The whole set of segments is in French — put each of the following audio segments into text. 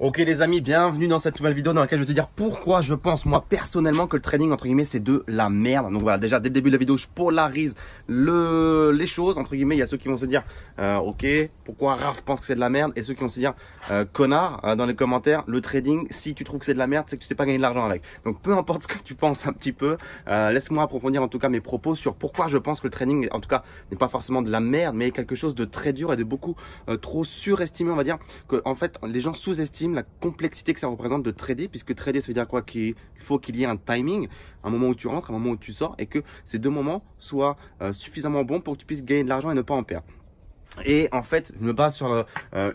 Ok les amis, bienvenue dans cette nouvelle vidéo dans laquelle je vais te dire pourquoi je pense moi personnellement que le trading entre guillemets c'est de la merde. Donc voilà, déjà dès le début de la vidéo je polarise les choses entre guillemets. Il y a ceux qui vont se dire ok, pourquoi Raph pense que c'est de la merde, et ceux qui vont se dire connard dans les commentaires, le trading si tu trouves que c'est de la merde c'est que tu sais pas gagner de l'argent avec. Donc peu importe ce que tu penses un petit peu, laisse-moi approfondir en tout cas mes propos sur pourquoi je pense que le trading en tout cas n'est pas forcément de la merde mais quelque chose de très dur et de beaucoup trop surestimé, on va dire, que en fait les gens sous-estiment la complexité que ça représente de trader, puisque trader ça veut dire quoi? Qu'il faut qu'il y ait un timing, un moment où tu rentres, un moment où tu sors, et que ces deux moments soient suffisamment bons pour que tu puisses gagner de l'argent et ne pas en perdre. Et en fait, je me base sur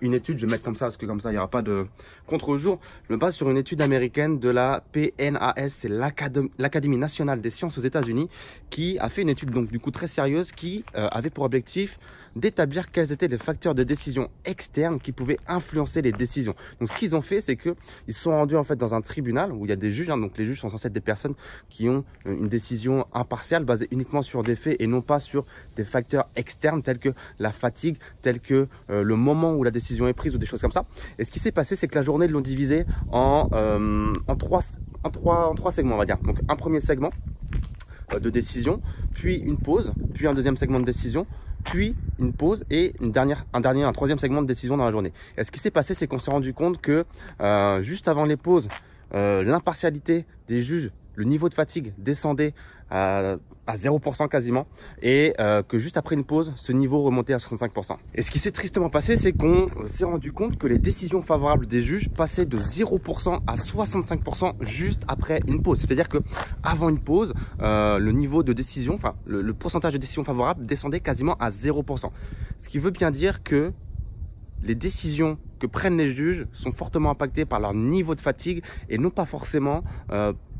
une étude, je vais mettre comme ça parce que comme ça il n'y aura pas de contre-jour. Je me base sur une étude américaine de la PNAS, c'est l'Académie nationale des sciences aux États-Unis, qui a fait une étude donc du coup très sérieuse qui avait pour objectif d'établir quels étaient les facteurs de décision externes qui pouvaient influencer les décisions. Donc ce qu'ils ont fait, c'est que ils se sont rendus en fait dans un tribunal où il y a des juges, hein, donc les juges sont censés être des personnes qui ont une décision impartiale basée uniquement sur des faits et non pas sur des facteurs externes tels que la fatigue, tels que le moment où la décision est prise ou des choses comme ça. Et ce qui s'est passé, c'est que la journée, ils l'ont divisée en trois segments, on va dire. Donc un premier segment de décision, puis une pause, puis un deuxième segment de décision, puis une pause et un troisième segment de décision dans la journée. Et ce qui s'est passé, c'est qu'on s'est rendu compte que juste avant les pauses, l'impartialité des juges, le niveau de fatigue descendait à 0% quasiment, et que juste après une pause, ce niveau remontait à 65%. Et ce qui s'est tristement passé, c'est qu'on s'est rendu compte que les décisions favorables des juges passaient de 0% à 65% juste après une pause. C'est-à-dire que avant une pause, le niveau de décision, enfin le pourcentage de décisions favorables descendait quasiment à 0%. Ce qui veut bien dire que les décisions que prennent les juges sont fortement impactées par leur niveau de fatigue et non pas forcément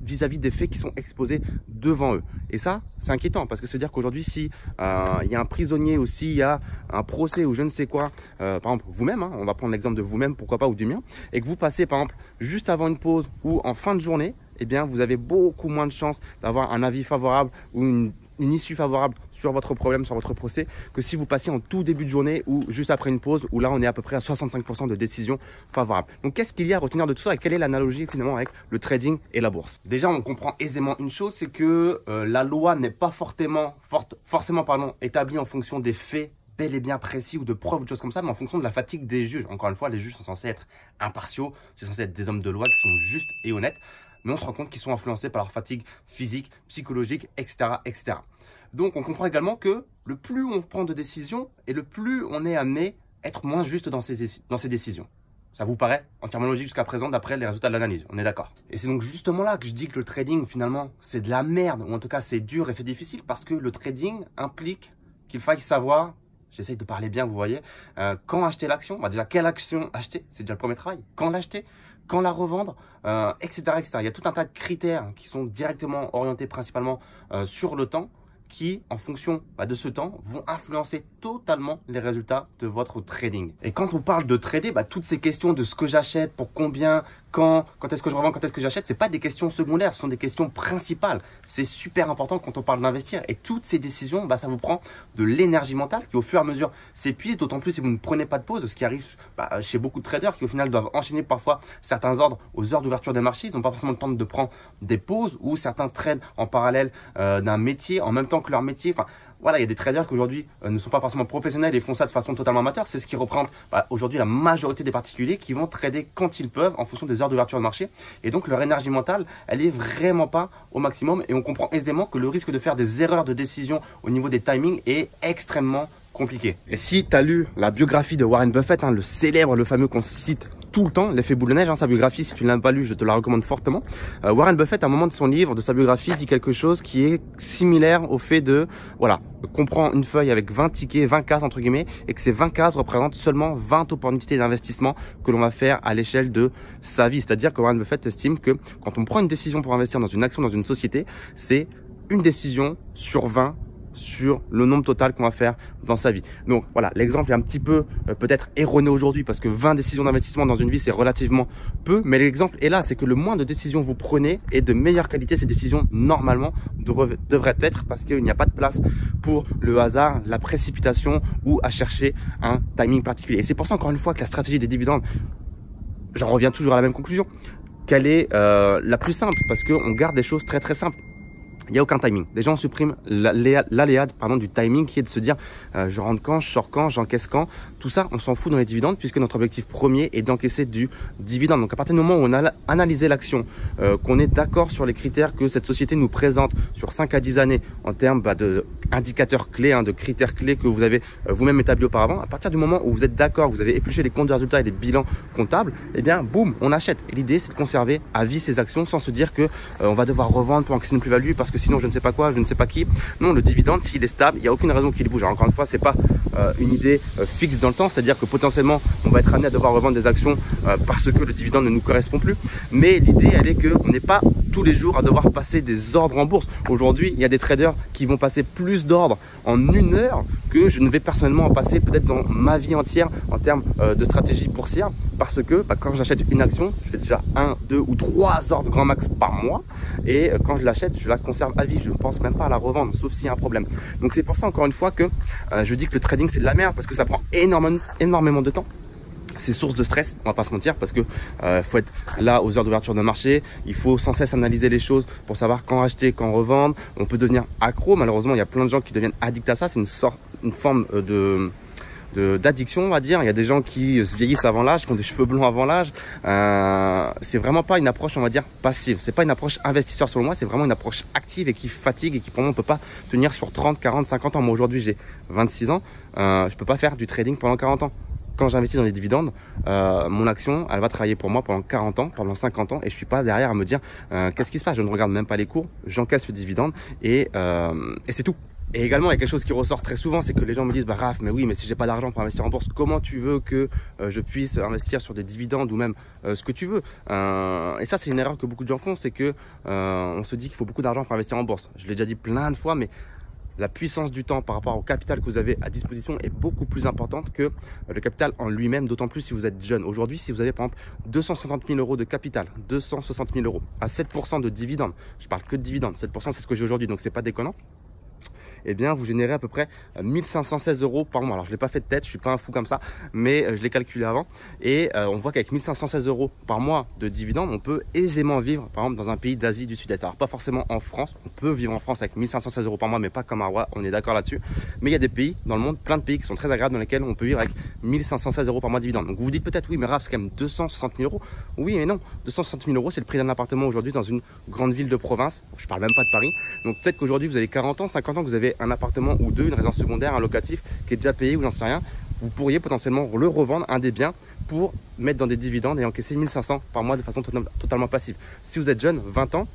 vis-à-vis des faits qui sont exposés devant eux. Et ça, c'est inquiétant parce que ça veut dire qu'aujourd'hui, si il y a un prisonnier ou s'il y a un procès ou je ne sais quoi, par exemple vous-même, hein, on va prendre l'exemple de vous-même, pourquoi pas, ou du mien, et que vous passez par exemple juste avant une pause ou en fin de journée, eh bien vous avez beaucoup moins de chances d'avoir un avis favorable ou une issue favorable sur votre problème, sur votre procès, que si vous passiez en tout début de journée ou juste après une pause, où là on est à peu près à 65% de décisions favorables. Donc qu'est-ce qu'il y a à retenir de tout ça et quelle est l'analogie finalement avec le trading et la bourse? Déjà, on comprend aisément une chose, c'est que la loi n'est pas forcément établie en fonction des faits bel et bien précis ou de preuves ou de choses comme ça, mais en fonction de la fatigue des juges. Encore une fois, les juges sont censés être impartiaux, c'est censé être des hommes de loi qui sont justes et honnêtes, mais on se rend compte qu'ils sont influencés par leur fatigue physique, psychologique, etc., etc. Donc, on comprend également que le plus on prend de décisions et le plus on est amené à être moins juste dans ses décisions. Ça vous paraît entièrement logique jusqu'à présent d'après les résultats de l'analyse, on est d'accord. Et c'est donc justement là que je dis que le trading finalement c'est de la merde, ou en tout cas c'est dur et c'est difficile parce que le trading implique qu'il faille savoir, j'essaye de parler bien vous voyez, quand acheter l'action, bah déjà quelle action acheter, c'est déjà le premier travail, quand l'acheter, quand la revendre, etc., etc. Il y a tout un tas de critères qui sont directement orientés principalement sur le temps, qui, en fonction de ce temps, vont influencer totalement les résultats de votre trading. Et quand on parle de trader, toutes ces questions de ce que j'achète, pour combien, quand est-ce que je revends, quand est-ce que j'achète, c'est pas des questions secondaires, ce sont des questions principales. C'est super important quand on parle d'investir. Et toutes ces décisions, ça vous prend de l'énergie mentale qui au fur et à mesure s'épuise, d'autant plus si vous ne prenez pas de pause, ce qui arrive chez beaucoup de traders qui au final doivent enchaîner parfois certains ordres aux heures d'ouverture des marchés. Ils n'ont pas forcément le temps de prendre des pauses, ou certains tradent en parallèle d'un métier en même temps que leur métier. Enfin, voilà, il y a des traders qui aujourd'hui ne sont pas forcément professionnels et font ça de façon totalement amateur. C'est ce qui représente aujourd'hui la majorité des particuliers qui vont trader quand ils peuvent en fonction des heures d'ouverture de marché. Et donc leur énergie mentale, elle est vraiment pas au maximum. Et on comprend aisément que le risque de faire des erreurs de décision au niveau des timings est extrêmement compliqué. Et si tu as lu la biographie de Warren Buffett, le célèbre, le fameux qu'on cite tout le temps, l'effet boule de neige, sa biographie, si tu ne l'as pas lu, je te la recommande fortement. Warren Buffett, à un moment de son livre, de sa biographie, dit quelque chose qui est similaire au fait de, voilà, qu'on prend une feuille avec 20 tickets, 20 cases entre guillemets, et que ces 20 cases représentent seulement 20 opportunités d'investissement que l'on va faire à l'échelle de sa vie. C'est-à-dire que Warren Buffett estime que quand on prend une décision pour investir dans une action, dans une société, c'est une décision sur 20 sur le nombre total qu'on va faire dans sa vie. Donc voilà, l'exemple est un petit peu peut-être erroné aujourd'hui parce que 20 décisions d'investissement dans une vie, c'est relativement peu. Mais l'exemple est là, c'est que le moins de décisions vous prenez et de meilleure qualité ces décisions normalement devraient être, parce qu'il n'y a pas de place pour le hasard, la précipitation ou à chercher un timing particulier. Et c'est pour ça encore une fois que la stratégie des dividendes j'en reviens toujours à la même conclusion. Quelle est la plus simple? Parce qu'on garde des choses très très simples. Il n'y a aucun timing. Déjà, on supprime l'aléa du timing qui est de se dire je rentre quand, je sors quand, j'encaisse quand. Tout ça, on s'en fout dans les dividendes puisque notre objectif premier est d'encaisser du dividende. Donc, à partir du moment où on a analysé l'action, qu'on est d'accord sur les critères que cette société nous présente sur 5 à 10 années en termes d'indicateurs clés, de critères clés que vous avez vous-même établis auparavant, à partir du moment où vous êtes d'accord, vous avez épluché les comptes de résultats et les bilans comptables, eh bien, boum, on achète. Et l'idée, c'est de conserver à vie ces actions sans se dire que on va devoir revendre pour encaisser une plus-value parce que sinon je ne sais pas quoi, je ne sais pas qui. Non, le dividende, s'il est stable, il n'y a aucune raison qu'il bouge. Alors, encore une fois, c'est pas une idée fixe dans le temps, c'est-à-dire que potentiellement on va être amené à devoir revendre des actions parce que le dividende ne nous correspond plus. Mais l'idée, elle est qu'on n'est pas tous les jours à devoir passer des ordres en bourse. Aujourd'hui, il y a des traders qui vont passer plus d'ordres en 1 heure que je ne vais personnellement en passer peut-être dans ma vie entière en termes de stratégie boursière, parce que quand j'achète une action, je fais déjà 1, 2 ou 3 ordres grand max par mois, et quand je l'achète, je la conserve à vie. Je ne pense même pas à la revendre, sauf s'il y a un problème. Donc c'est pour ça, encore une fois, que je dis que le trading c'est de la merde, parce que ça prend énormément de temps. C'est source de stress, on va pas se mentir, parce que faut être là aux heures d'ouverture de marché, il faut sans cesse analyser les choses pour savoir quand acheter, quand revendre. On peut devenir accro, malheureusement il y a plein de gens qui deviennent addicts à ça, c'est une forme d'addiction, on va dire. Il y a des gens qui se vieillissent avant l'âge, qui ont des cheveux blonds avant l'âge. C'est vraiment pas une approche, on va dire, passive. C'est pas une approche investisseur selon moi, c'est vraiment une approche active et qui fatigue et qui pour moi on peut pas tenir sur 30, 40, 50 ans. Moi aujourd'hui j'ai 26 ans, je peux pas faire du trading pendant 40 ans. Quand j'investis dans les dividendes, mon action, elle va travailler pour moi pendant 40 ans, pendant 50 ans, et je suis pas derrière à me dire qu'est-ce qui se passe. Je ne regarde même pas les cours, j'encaisse le dividende et c'est tout. Et également, il y a quelque chose qui ressort très souvent, c'est que les gens me disent Raph, mais oui, mais si j'ai pas d'argent pour investir en bourse, comment tu veux que je puisse investir sur des dividendes ou même ce que tu veux? Et ça, c'est une erreur que beaucoup de gens font, c'est que on se dit qu'il faut beaucoup d'argent pour investir en bourse. Je l'ai déjà dit plein de fois, mais la puissance du temps par rapport au capital que vous avez à disposition est beaucoup plus importante que le capital en lui-même, d'autant plus si vous êtes jeune. Aujourd'hui, si vous avez par exemple 260 000 euros de capital, 260 000 euros à 7% de dividendes, je parle que de dividendes, 7% c'est ce que j'ai aujourd'hui, donc c'est pas déconnant. Eh bien, vous générez à peu près 1516 euros par mois. Alors, je ne l'ai pas fait de tête, je suis pas un fou comme ça, mais je l'ai calculé avant. Et on voit qu'avec 1516 euros par mois de dividendes, on peut aisément vivre, par exemple, dans un pays d'Asie du Sud-Est. Alors, pas forcément en France. On peut vivre en France avec 1516 euros par mois, mais pas comme Arwa. On est d'accord là-dessus. Mais il y a des pays dans le monde, plein de pays qui sont très agréables, dans lesquels on peut vivre avec 1516 euros par mois de dividendes. Donc, vous vous dites peut-être, oui, mais Raph, c'est quand même 260 000 euros. Oui, mais non. 260 000 euros, c'est le prix d'un appartement aujourd'hui dans une grande ville de province. Je parle même pas de Paris. Donc, peut-être qu'aujourd'hui, vous avez 40 ans, 50 ans, que vous avez un appartement ou deux, une résidence secondaire, un locatif qui est déjà payé ou j'en sais rien, vous pourriez potentiellement le revendre, un des biens, pour mettre dans des dividendes et encaisser 1500 par mois de façon totalement passive. Si vous êtes jeune, 20 ans,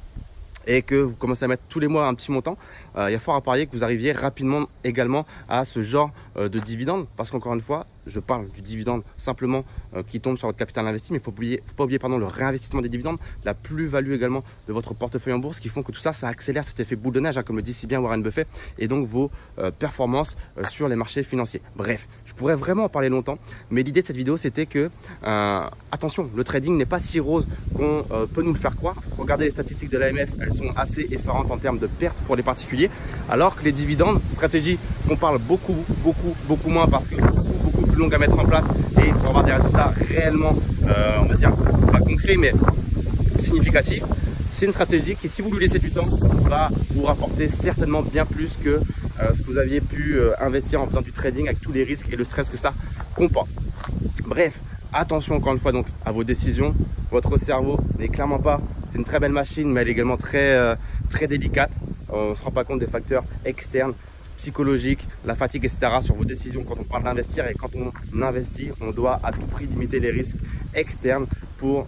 et que vous commencez à mettre tous les mois un petit montant, il y a fort à parier que vous arriviez rapidement également à ce genre de dividende, parce qu'encore une fois, je parle du dividende simplement qui tombe sur votre capital investi, mais il ne faut pas oublier le réinvestissement des dividendes, la plus-value également de votre portefeuille en bourse, qui font que tout ça, ça accélère cet effet boule de neige, comme le dit si bien Warren Buffett, et donc vos performances sur les marchés financiers. Bref, je pourrais vraiment en parler longtemps, mais l'idée de cette vidéo, c'était que, attention, le trading n'est pas si rose qu'on peut nous le faire croire. Regardez les statistiques de l'AMF, elles sont assez effarantes en termes de pertes pour les particuliers, alors que les dividendes, stratégie qu'on parle beaucoup moins parce que beaucoup plus longue à mettre en place et pour avoir des résultats réellement, on va dire, pas concrets mais significatifs. C'est une stratégie qui, si vous lui laissez du temps, va vous rapporter certainement bien plus que ce que vous aviez pu investir en faisant du trading avec tous les risques et le stress que ça comporte. Bref, attention encore une fois donc à vos décisions. Votre cerveau n'est clairement pas, c'est une très belle machine, mais elle est également très délicate. On ne se rend pas compte des facteurs externes, psychologiques, la fatigue, etc. sur vos décisions quand on parle d'investir. Et quand on investit, on doit à tout prix limiter les risques externes pour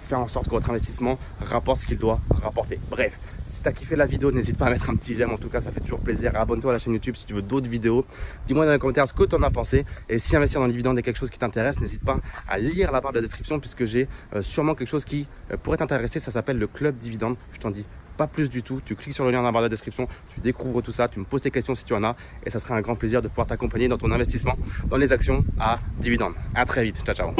faire en sorte que votre investissement rapporte ce qu'il doit rapporter. Bref, si tu as kiffé la vidéo, n'hésite pas à mettre un petit j'aime. En tout cas, ça fait toujours plaisir. Abonne-toi à la chaîne YouTube si tu veux d'autres vidéos. Dis-moi dans les commentaires ce que tu en as pensé. Et si investir dans les dividendes est quelque chose qui t'intéresse, n'hésite pas à lire la barre de la description puisque j'ai sûrement quelque chose qui pourrait t'intéresser. Ça s'appelle le Club Dividende. Je t'en dis pas plus du tout. Tu cliques sur le lien dans la barre de la description, tu découvres tout ça, tu me poses tes questions si tu en as. Et ça sera un grand plaisir de pouvoir t'accompagner dans ton investissement dans les actions à dividendes. À très vite. Ciao, ciao.